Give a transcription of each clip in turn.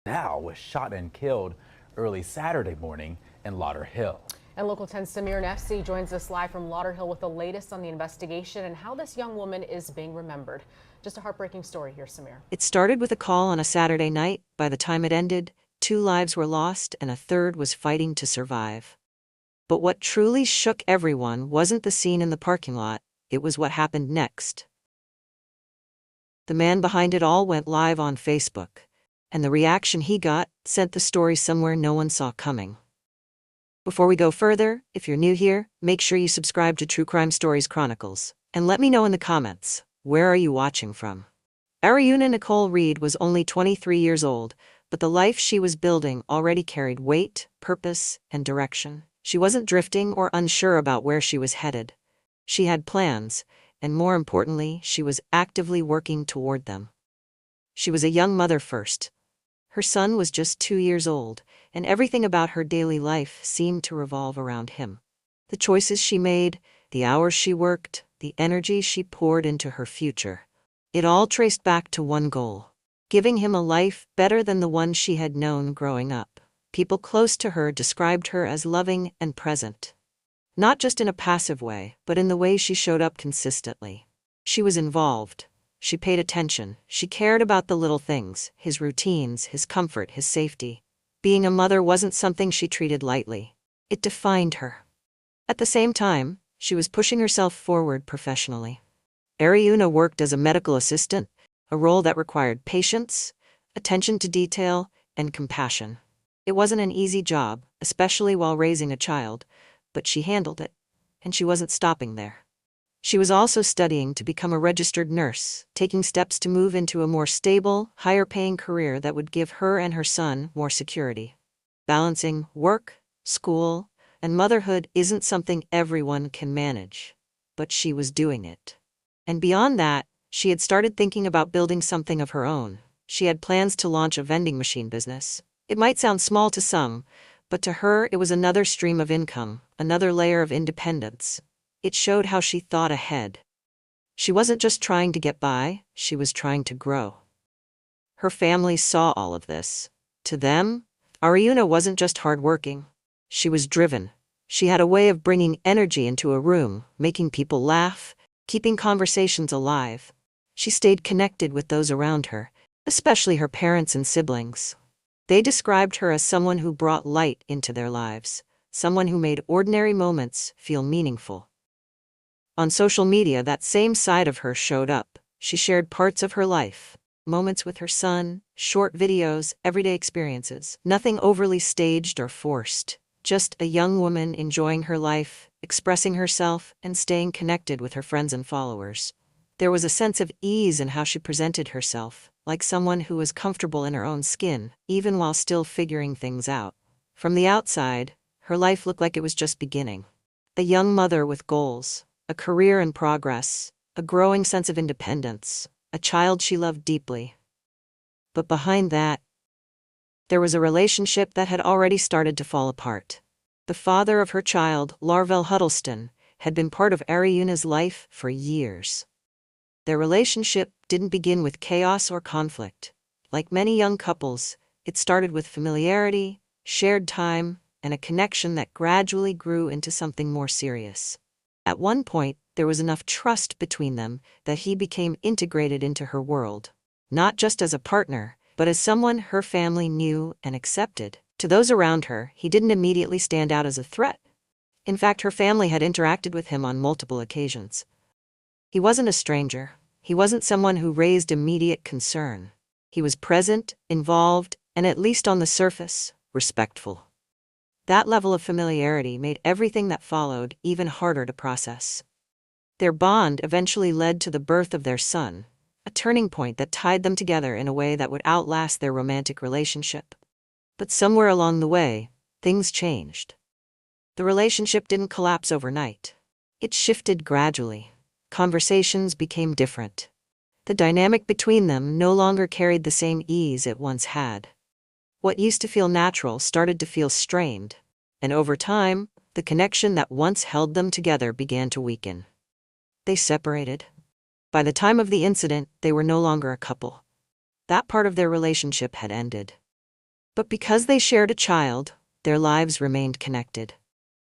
Dow was shot and killed early Saturday morning in Lauderhill. And Local 10's Samir Nefsi joins us live from Lauderhill with the latest on the investigation and how this young woman is being remembered. Just a heartbreaking story here, Samir. It started with a call on a Saturday night. By the time it ended, 2 lives were lost and a third was fighting to survive. But what truly shook everyone wasn't the scene in the parking lot, it was what happened next. The man behind it all went live on Facebook, and the reaction he got sent the story somewhere no one saw coming. Before we go further, if you're new here, make sure you subscribe to True Crime Stories Chronicles, and let me know in the comments, where are you watching from? Arieuna Nicole Reed was only 23 years old, but the life she was building already carried weight, purpose, and direction. She wasn't drifting or unsure about where she was headed. She had plans, and more importantly, she was actively working toward them. She was a young mother first. Her son was just 2 years old, and everything about her daily life seemed to revolve around him. The choices she made, the hours she worked, the energy she poured into her future. It all traced back to one goal: giving him a life better than the one she had known growing up. People close to her described her as loving and present. Not just in a passive way, but in the way she showed up consistently. She was involved. She paid attention. She cared about the little things, his routines, his comfort, his safety. Being a mother wasn't something she treated lightly. It defined her. At the same time, she was pushing herself forward professionally. Arieuna worked as a medical assistant, a role that required patience, attention to detail, and compassion. It wasn't an easy job, especially while raising a child, but she handled it, and she wasn't stopping there. She was also studying to become a registered nurse, taking steps to move into a more stable, higher-paying career that would give her and her son more security. Balancing work, school, and motherhood isn't something everyone can manage, but she was doing it. And beyond that, she had started thinking about building something of her own. She had plans to launch a vending machine business. It might sound small to some, but to her it was another stream of income, another layer of independence. It showed how she thought ahead. She wasn't just trying to get by, she was trying to grow. Her family saw all of this. To them, Arieuna wasn't just hardworking. She was driven. She had a way of bringing energy into a room, making people laugh, keeping conversations alive. She stayed connected with those around her, especially her parents and siblings. They described her as someone who brought light into their lives, someone who made ordinary moments feel meaningful. On social media, that same side of her showed up. She shared parts of her life, moments with her son, short videos, everyday experiences. Nothing overly staged or forced, just a young woman enjoying her life, expressing herself, and staying connected with her friends and followers. There was a sense of ease in how she presented herself, like someone who was comfortable in her own skin, even while still figuring things out. From the outside, her life looked like it was just beginning. A young mother with goals, a career in progress, a growing sense of independence, a child she loved deeply. But behind that, there was a relationship that had already started to fall apart. The father of her child, Larvel Huddleston, had been part of Arieuna's life for years. Their relationship didn't begin with chaos or conflict. Like many young couples, it started with familiarity, shared time, and a connection that gradually grew into something more serious. At one point, there was enough trust between them that he became integrated into her world, not just as a partner, but as someone her family knew and accepted. To those around her, he didn't immediately stand out as a threat. In fact, her family had interacted with him on multiple occasions. He wasn't a stranger. He wasn't someone who raised immediate concern. He was present, involved, and at least on the surface, respectful. That level of familiarity made everything that followed even harder to process. Their bond eventually led to the birth of their son, a turning point that tied them together in a way that would outlast their romantic relationship. But somewhere along the way, things changed. The relationship didn't collapse overnight. It shifted gradually. Conversations became different. The dynamic between them no longer carried the same ease it once had. What used to feel natural started to feel strained, and over time, the connection that once held them together began to weaken. They separated. By the time of the incident, they were no longer a couple. That part of their relationship had ended. But because they shared a child, their lives remained connected.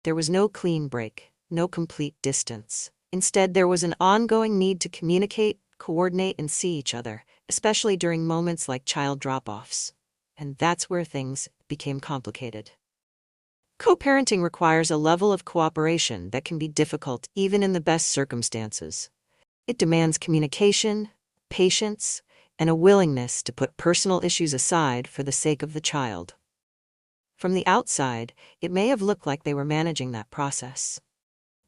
There was no clean break, no complete distance. Instead, there was an ongoing need to communicate, coordinate, and see each other, especially during moments like child drop-offs. And that's where things became complicated. Co-parenting requires a level of cooperation that can be difficult even in the best circumstances. It demands communication, patience, and a willingness to put personal issues aside for the sake of the child. From the outside, it may have looked like they were managing that process.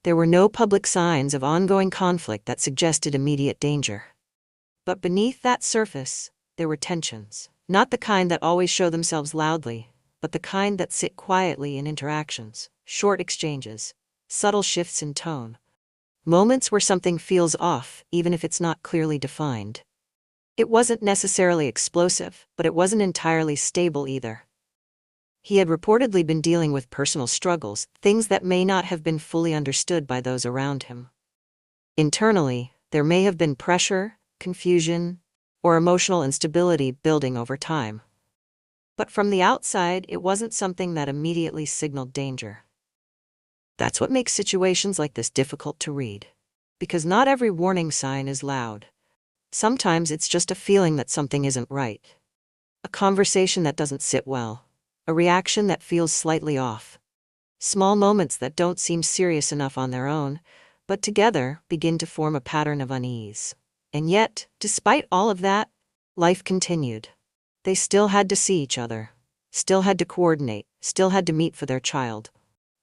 There were no public signs of ongoing conflict that suggested immediate danger. But beneath that surface, there were tensions, not the kind that always show themselves loudly, but the kind that sit quietly in interactions, short exchanges, subtle shifts in tone, moments where something feels off, even if it's not clearly defined. It wasn't necessarily explosive, but it wasn't entirely stable either. He had reportedly been dealing with personal struggles, things that may not have been fully understood by those around him. Internally, there may have been pressure, confusion, or emotional instability building over time. But from the outside, it wasn't something that immediately signaled danger. That's what makes situations like this difficult to read. Because not every warning sign is loud. Sometimes it's just a feeling that something isn't right. A conversation that doesn't sit well. A reaction that feels slightly off. Small moments that don't seem serious enough on their own, but together begin to form a pattern of unease. And yet, despite all of that, life continued. They still had to see each other, still had to coordinate, still had to meet for their child.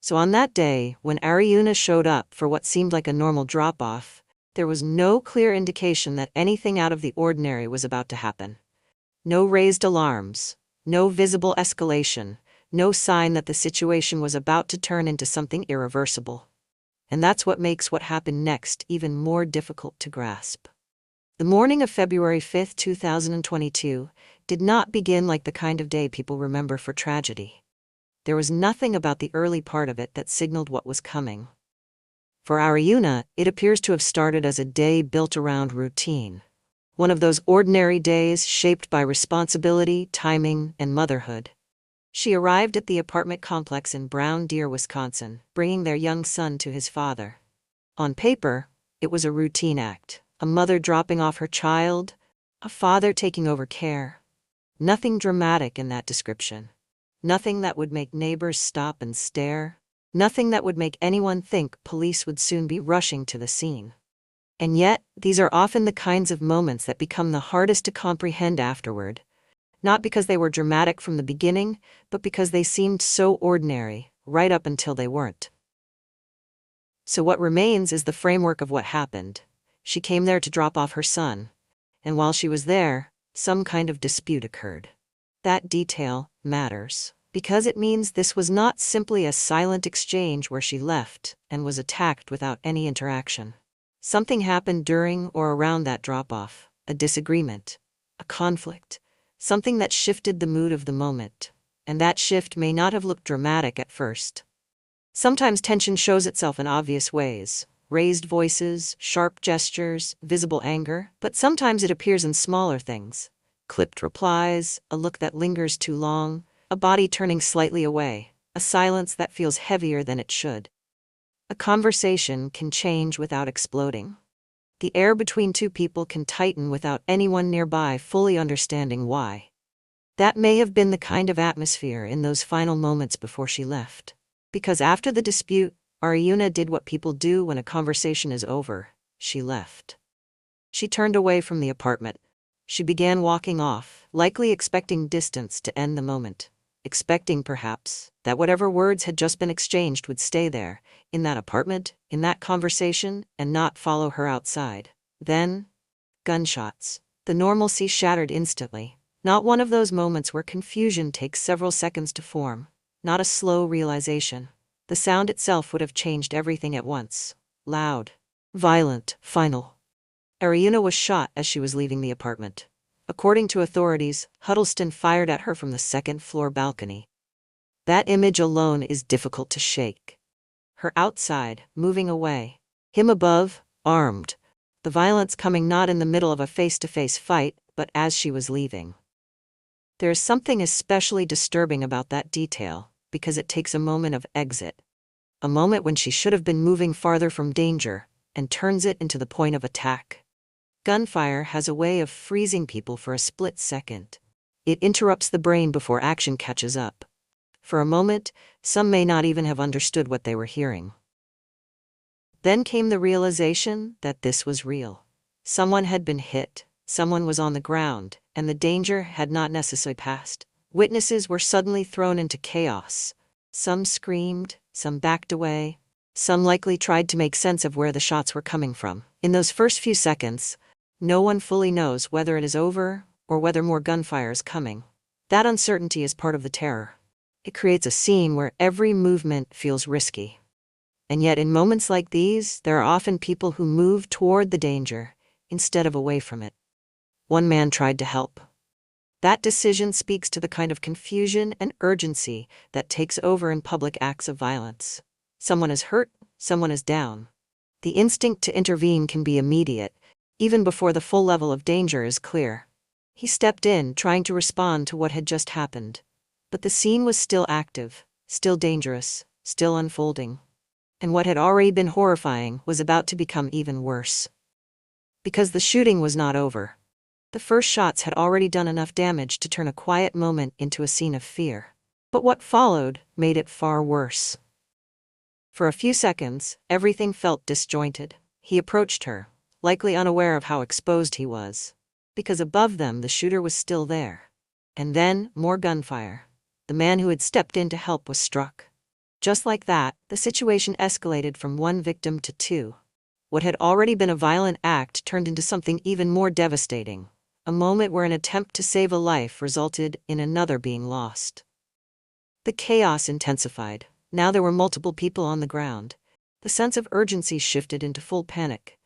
So on that day, when Arieuna showed up for what seemed like a normal drop-off, there was no clear indication that anything out of the ordinary was about to happen. No raised alarms, no visible escalation, no sign that the situation was about to turn into something irreversible. And that's what makes what happened next even more difficult to grasp. The morning of February 5, 2022, did not begin like the kind of day people remember for tragedy. There was nothing about the early part of it that signaled what was coming. For Arieuna, it appears to have started as a day built around routine. One of those ordinary days shaped by responsibility, timing, and motherhood. She arrived at the apartment complex in Brown Deer, Wisconsin, bringing their young son to his father. On paper, it was a routine act. A mother dropping off her child, a father taking over care. Nothing dramatic in that description. Nothing that would make neighbors stop and stare. Nothing that would make anyone think police would soon be rushing to the scene. And yet, these are often the kinds of moments that become the hardest to comprehend afterward. Not because they were dramatic from the beginning, but because they seemed so ordinary, right up until they weren't. So what remains is the framework of what happened. She came there to drop off her son, and while she was there, some kind of dispute occurred. That detail matters, because it means this was not simply a silent exchange where she left and was attacked without any interaction. Something happened during or around that drop-off, a disagreement, a conflict, something that shifted the mood of the moment, and that shift may not have looked dramatic at first. Sometimes tension shows itself in obvious ways. Raised voices, sharp gestures, visible anger, but sometimes it appears in smaller things. Clipped replies, a look that lingers too long, a body turning slightly away, a silence that feels heavier than it should. A conversation can change without exploding. The air between two people can tighten without anyone nearby fully understanding why. That may have been the kind of atmosphere in those final moments before she left. Because after the dispute, Arieuna did what people do when a conversation is over. She left. She turned away from the apartment. She began walking off, likely expecting distance to end the moment. Expecting, perhaps, that whatever words had just been exchanged would stay there, in that apartment, in that conversation, and not follow her outside. Then, gunshots. The normalcy shattered instantly. Not one of those moments where confusion takes several seconds to form. Not a slow realization. The sound itself would have changed everything at once. Loud, violent, final. Arieuna was shot as she was leaving the apartment. According to authorities, Huddleston fired at her from the second-floor balcony. That image alone is difficult to shake. Her outside, moving away. Him above, armed. The violence coming not in the middle of a face-to-face fight, but as she was leaving. There is something especially disturbing about that detail, because it takes a moment of exit. A moment when she should have been moving farther from danger, and turns it into the point of attack. Gunfire has a way of freezing people for a split second. It interrupts the brain before action catches up. For a moment, some may not even have understood what they were hearing. Then came the realization that this was real. Someone had been hit, someone was on the ground, and the danger had not necessarily passed. Witnesses were suddenly thrown into chaos. Some screamed, some backed away, some likely tried to make sense of where the shots were coming from. In those first few seconds, no one fully knows whether it is over or whether more gunfire is coming. That uncertainty is part of the terror. It creates a scene where every movement feels risky. And yet in moments like these, there are often people who move toward the danger instead of away from it. One man tried to help. That decision speaks to the kind of confusion and urgency that takes over in public acts of violence. Someone is hurt, someone is down. The instinct to intervene can be immediate, even before the full level of danger is clear. He stepped in, trying to respond to what had just happened. But the scene was still active, still dangerous, still unfolding. And what had already been horrifying was about to become even worse. Because the shooting was not over. The first shots had already done enough damage to turn a quiet moment into a scene of fear. But what followed made it far worse. For a few seconds, everything felt disjointed. He approached her, likely unaware of how exposed he was. Because above them, the shooter was still there. And then, more gunfire. The man who had stepped in to help was struck. Just like that, the situation escalated from one victim to two. What had already been a violent act turned into something even more devastating. A moment where an attempt to save a life resulted in another being lost. The chaos intensified. Now there were multiple people on the ground. The sense of urgency shifted into full panic.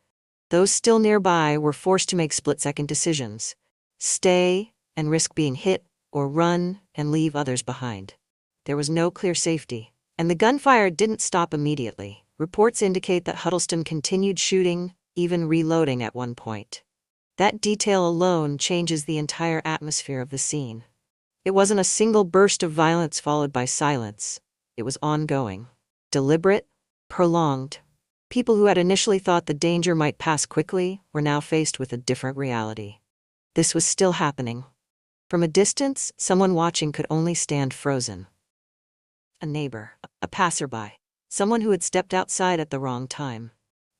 Those still nearby were forced to make split-second decisions. Stay and risk being hit, or run and leave others behind. There was no clear safety. And the gunfire didn't stop immediately. Reports indicate that Huddleston continued shooting, even reloading at one point. That detail alone changes the entire atmosphere of the scene. It wasn't a single burst of violence followed by silence. It was ongoing, deliberate, prolonged. People who had initially thought the danger might pass quickly were now faced with a different reality. This was still happening. From a distance, someone watching could only stand frozen. A neighbor, a passerby, someone who had stepped outside at the wrong time.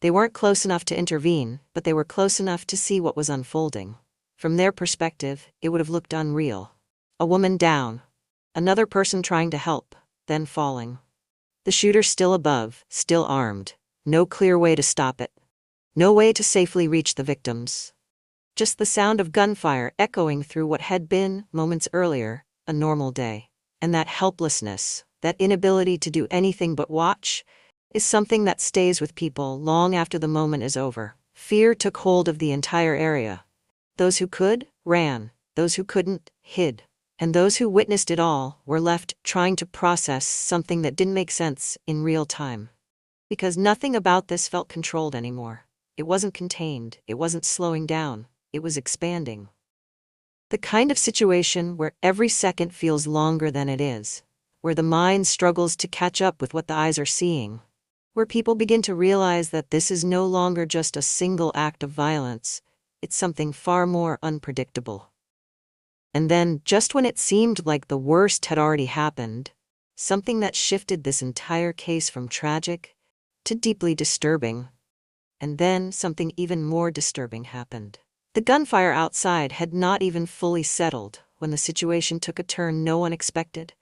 They weren't close enough to intervene, but they were close enough to see what was unfolding. From their perspective, it would have looked unreal. A woman down, another person trying to help, then falling. The shooter still above, still armed. No clear way to stop it. No way to safely reach the victims. Just the sound of gunfire echoing through what had been, moments earlier, a normal day. And that helplessness, that inability to do anything but watch, is something that stays with people long after the moment is over. Fear took hold of the entire area. Those who could, ran. Those who couldn't, hid. And those who witnessed it all were left trying to process something that didn't make sense in real time. Because nothing about this felt controlled anymore. It wasn't contained, it wasn't slowing down, it was expanding. The kind of situation where every second feels longer than it is. Where the mind struggles to catch up with what the eyes are seeing. Where people begin to realize that this is no longer just a single act of violence, it's something far more unpredictable. And then, just when it seemed like the worst had already happened, something that shifted this entire case from tragic to deeply disturbing. And then something even more disturbing happened. The gunfire outside had not even fully settled when the situation took a turn no one expected.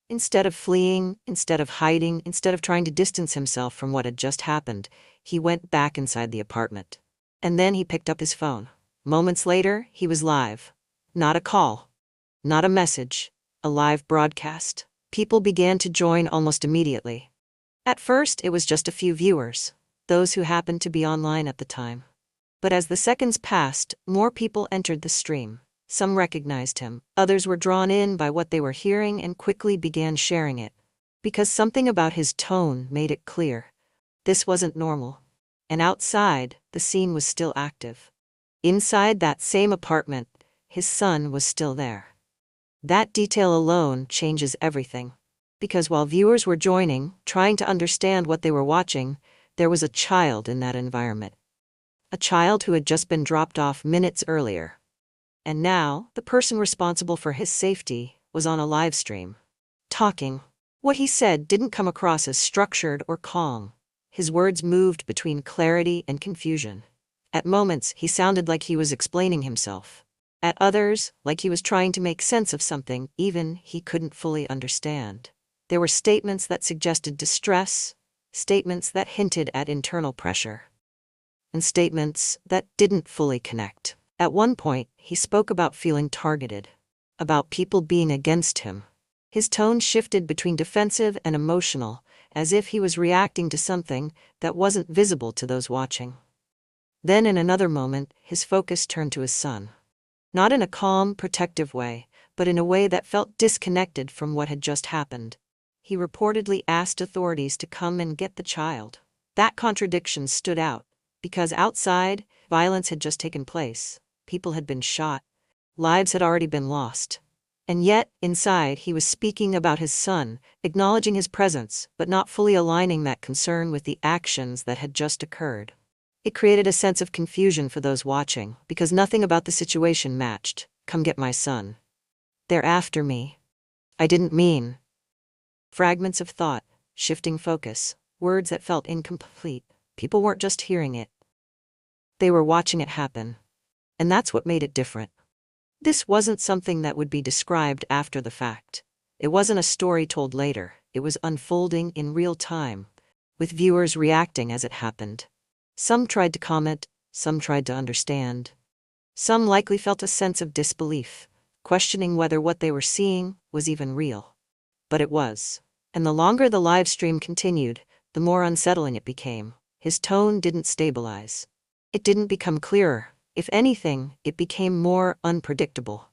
Instead of fleeing, instead of hiding, instead of trying to distance himself from what had just happened, he went back inside the apartment. And then he picked up his phone. Moments later, he was live. Not a call. Not a message. A live broadcast. People began to join almost immediately. At first, it was just a few viewers, those who happened to be online at the time. But as the seconds passed, more people entered the stream. Some recognized him, others were drawn in by what they were hearing and quickly began sharing it. Because something about his tone made it clear. This wasn't normal. And outside, the scene was still active. Inside that same apartment, his son was still there. That detail alone changes everything. Because while viewers were joining, trying to understand what they were watching, there was a child in that environment. A child who had just been dropped off minutes earlier. And now, the person responsible for his safety was on a live stream. Talking. What he said didn't come across as structured or calm. His words moved between clarity and confusion. At moments, he sounded like he was explaining himself. At others, like he was trying to make sense of something even he couldn't fully understand. There were statements that suggested distress, statements that hinted at internal pressure, and statements that didn't fully connect. At one point, he spoke about feeling targeted, about people being against him. His tone shifted between defensive and emotional, as if he was reacting to something that wasn't visible to those watching. Then in another moment, his focus turned to his son. Not in a calm, protective way, but in a way that felt disconnected from what had just happened. He reportedly asked authorities to come and get the child. That contradiction stood out, because outside, violence had just taken place. People had been shot. Lives had already been lost. And yet, inside, he was speaking about his son, acknowledging his presence, but not fully aligning that concern with the actions that had just occurred. It created a sense of confusion for those watching, because nothing about the situation matched. Come get my son. They're after me. I didn't mean. Fragments of thought, shifting focus, words that felt incomplete. People weren't just hearing it. They were watching it happen. And that's what made it different. This wasn't something that would be described after the fact. It wasn't a story told later. It was unfolding in real time, with viewers reacting as it happened. Some tried to comment, some tried to understand. Some likely felt a sense of disbelief, questioning whether what they were seeing was even real. But it was. And the longer the live stream continued, the more unsettling it became. His tone didn't stabilize. It didn't become clearer. If anything, it became more unpredictable.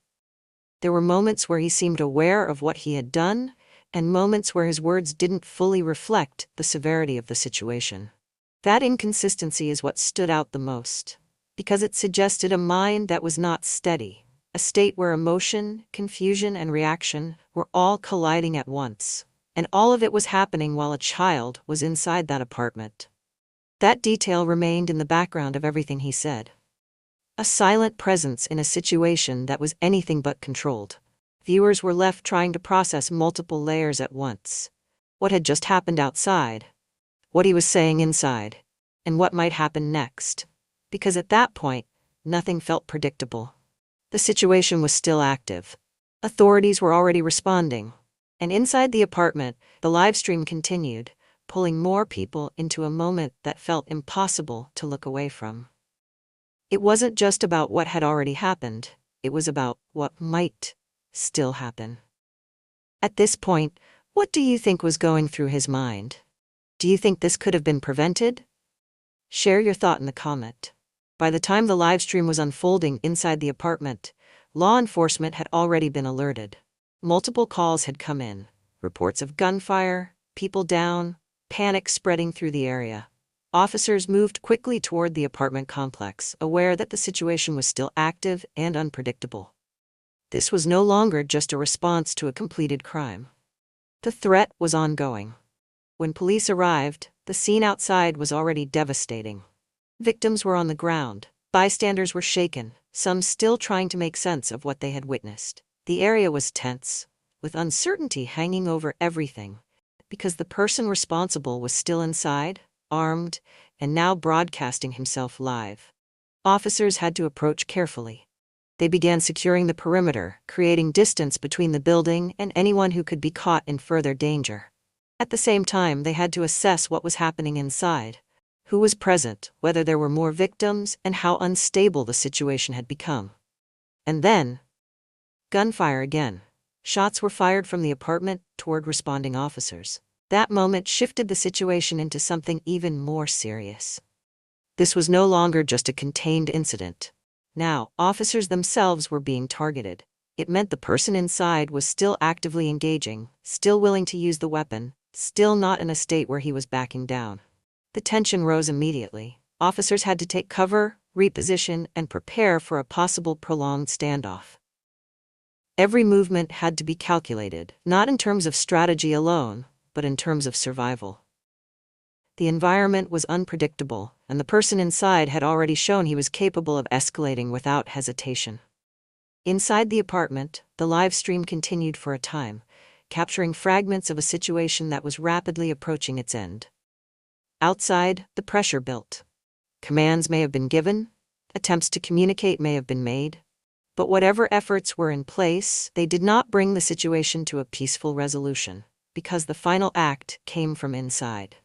There were moments where he seemed aware of what he had done, and moments where his words didn't fully reflect the severity of the situation. That inconsistency is what stood out the most, because it suggested a mind that was not steady, a state where emotion, confusion, and reaction were all colliding at once, and all of it was happening while a child was inside that apartment. That detail remained in the background of everything he said. A silent presence in a situation that was anything but controlled. Viewers were left trying to process multiple layers at once. What had just happened outside, what he was saying inside, and what might happen next. Because at that point, nothing felt predictable. The situation was still active. Authorities were already responding. And inside the apartment, the live stream continued, pulling more people into a moment that felt impossible to look away from. It wasn't just about what had already happened, it was about what might still happen. At this point, what do you think was going through his mind? Do you think this could have been prevented? Share your thought in the comment. By the time the live stream was unfolding inside the apartment, law enforcement had already been alerted. Multiple calls had come in, reports of gunfire, people down, panic spreading through the area. Officers moved quickly toward the apartment complex, aware that the situation was still active and unpredictable. This was no longer just a response to a completed crime. The threat was ongoing. When police arrived, the scene outside was already devastating. Victims were on the ground, bystanders were shaken, some still trying to make sense of what they had witnessed. The area was tense, with uncertainty hanging over everything, because the person responsible was still inside, armed, and now broadcasting himself live. Officers had to approach carefully. They began securing the perimeter, creating distance between the building and anyone who could be caught in further danger. At the same time, they had to assess what was happening inside, who was present, whether there were more victims, and how unstable the situation had become. And then, gunfire again. Shots were fired from the apartment toward responding officers. That moment shifted the situation into something even more serious. This was no longer just a contained incident. Now, officers themselves were being targeted. It meant the person inside was still actively engaging, still willing to use the weapon, still not in a state where he was backing down. The tension rose immediately. Officers had to take cover, reposition, and prepare for a possible prolonged standoff. Every movement had to be calculated, not in terms of strategy alone, but in terms of survival. The environment was unpredictable, and the person inside had already shown he was capable of escalating without hesitation. Inside the apartment, the live stream continued for a time, capturing fragments of a situation that was rapidly approaching its end. Outside, the pressure built. Commands may have been given, attempts to communicate may have been made, but whatever efforts were in place, they did not bring the situation to a peaceful resolution, because the final act came from inside.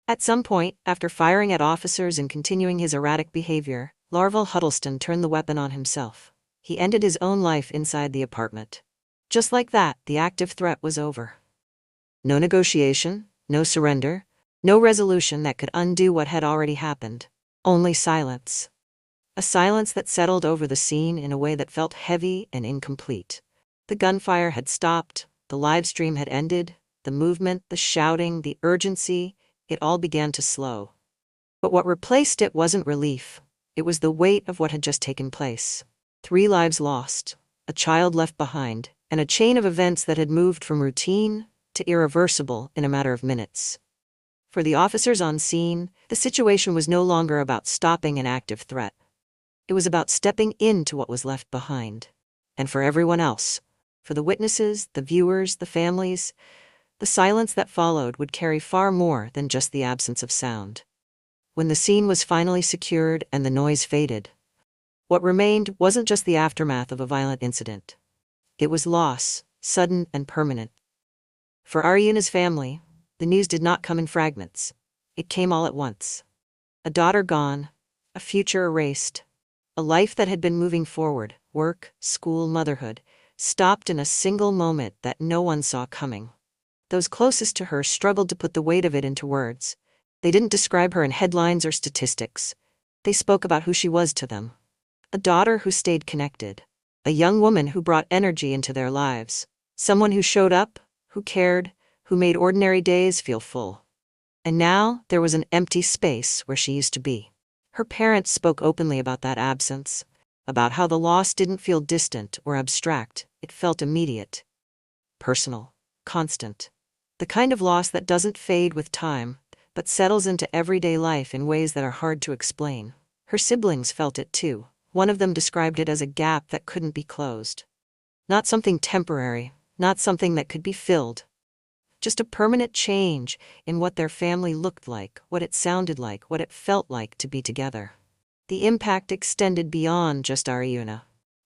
At some point, after firing at officers and continuing his erratic behavior, Larval Huddleston turned the weapon on himself. He ended his own life inside the apartment. Just like that, the active threat was over. No negotiation, no surrender, no resolution that could undo what had already happened. Only silence. A silence that settled over the scene in a way that felt heavy and incomplete. The gunfire had stopped, the live stream had ended, the movement, the shouting, the urgency, it all began to slow. But what replaced it wasn't relief. It was the weight of what had just taken place. 3 lives lost, a child left behind, and a chain of events that had moved from routine to irreversible in a matter of minutes. For the officers on scene, the situation was no longer about stopping an active threat. It was about stepping into what was left behind. And for everyone else, for the witnesses, the viewers, the families, the silence that followed would carry far more than just the absence of sound. When the scene was finally secured and the noise faded, what remained wasn't just the aftermath of a violent incident. It was loss, sudden and permanent. For Arieuna's family, the news did not come in fragments. It came all at once. A daughter gone, a future erased, a life that had been moving forward, work, school, motherhood, stopped in a single moment that no one saw coming. Those closest to her struggled to put the weight of it into words. They didn't describe her in headlines or statistics. They spoke about who she was to them. A daughter who stayed connected. A young woman who brought energy into their lives. Someone who showed up, who cared, who made ordinary days feel full. And now there was an empty space where she used to be. Her parents spoke openly about that absence, about how the loss didn't feel distant or abstract, it felt immediate, personal, constant. The kind of loss that doesn't fade with time, but settles into everyday life in ways that are hard to explain. Her siblings felt it too. One of them described it as a gap that couldn't be closed. Not something temporary, not something that could be filled. Just a permanent change in what their family looked like, what it sounded like, what it felt like to be together. The impact extended beyond just Arieuna.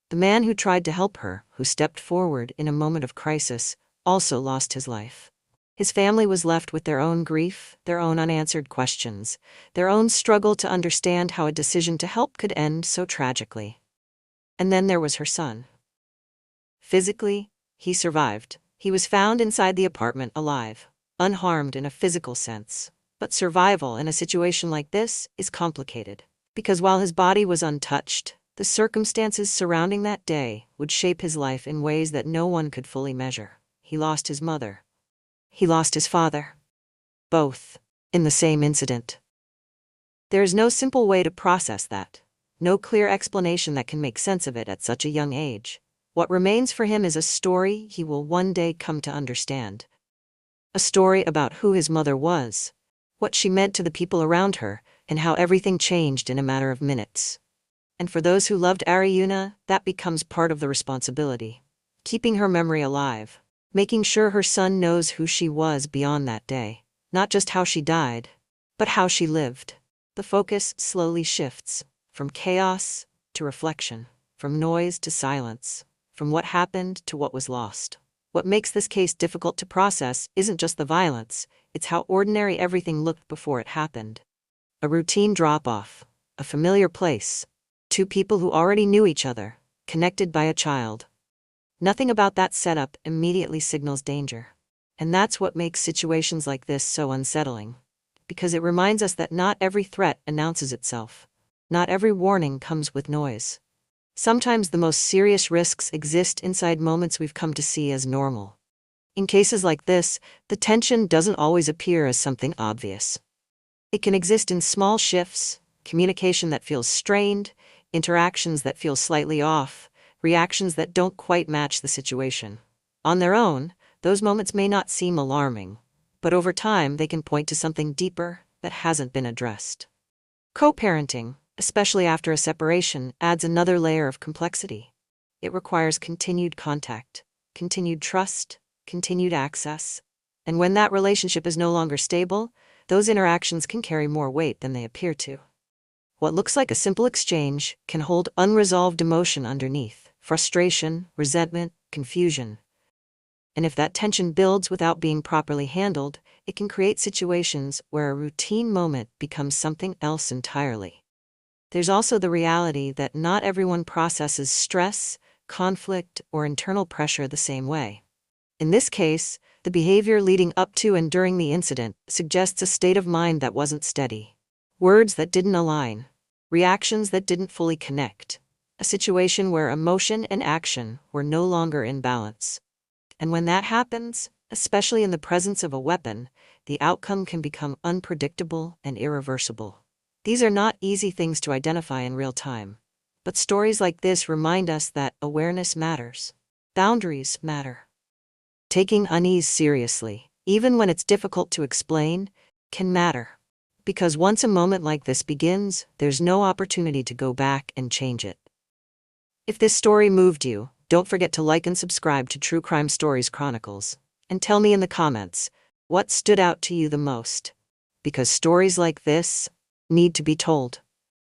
The man who tried to help her, who stepped forward in a moment of crisis, also lost his life. His family was left with their own grief, their own unanswered questions, their own struggle to understand how a decision to help could end so tragically. And then there was her son. Physically, he survived. He was found inside the apartment alive, unharmed in a physical sense. But survival in a situation like this is complicated. Because while his body was untouched, the circumstances surrounding that day would shape his life in ways that no one could fully measure. He lost his mother. He lost his father. Both, in the same incident. There is no simple way to process that. No clear explanation that can make sense of it at such a young age. What remains for him is a story he will one day come to understand. A story about who his mother was, what she meant to the people around her, and how everything changed in a matter of minutes. And for those who loved Arieuna, that becomes part of the responsibility. Keeping her memory alive, making sure her son knows who she was beyond that day. Not just how she died, but how she lived. The focus slowly shifts, from chaos to reflection, from noise to silence. From what happened to what was lost. What makes this case difficult to process isn't just the violence, it's how ordinary everything looked before it happened. A routine drop-off, a familiar place, 2 people who already knew each other, connected by a child. Nothing about that setup immediately signals danger. And that's what makes situations like this so unsettling. Because it reminds us that not every threat announces itself. Not every warning comes with noise. Sometimes the most serious risks exist inside moments we've come to see as normal. In cases like this, the tension doesn't always appear as something obvious. It can exist in small shifts, communication that feels strained, interactions that feel slightly off, reactions that don't quite match the situation. On their own, those moments may not seem alarming, but over time they can point to something deeper that hasn't been addressed. Co-parenting, especially after a separation, adds another layer of complexity. It requires continued contact, continued trust, continued access, and when that relationship is no longer stable, those interactions can carry more weight than they appear to. What looks like a simple exchange can hold unresolved emotion underneath: frustration, resentment, confusion. And if that tension builds without being properly handled, it can create situations where a routine moment becomes something else entirely. There's also the reality that not everyone processes stress, conflict, or internal pressure the same way. In this case, the behavior leading up to and during the incident suggests a state of mind that wasn't steady. Words that didn't align, reactions that didn't fully connect, a situation where emotion and action were no longer in balance. And when that happens, especially in the presence of a weapon, the outcome can become unpredictable and irreversible. These are not easy things to identify in real time, but stories like this remind us that awareness matters. Boundaries matter. Taking unease seriously, even when it's difficult to explain, can matter. Because once a moment like this begins, there's no opportunity to go back and change it. If this story moved you, don't forget to like and subscribe to True Crime Stories Chronicles, and tell me in the comments what stood out to you the most. Because stories like this need to be told.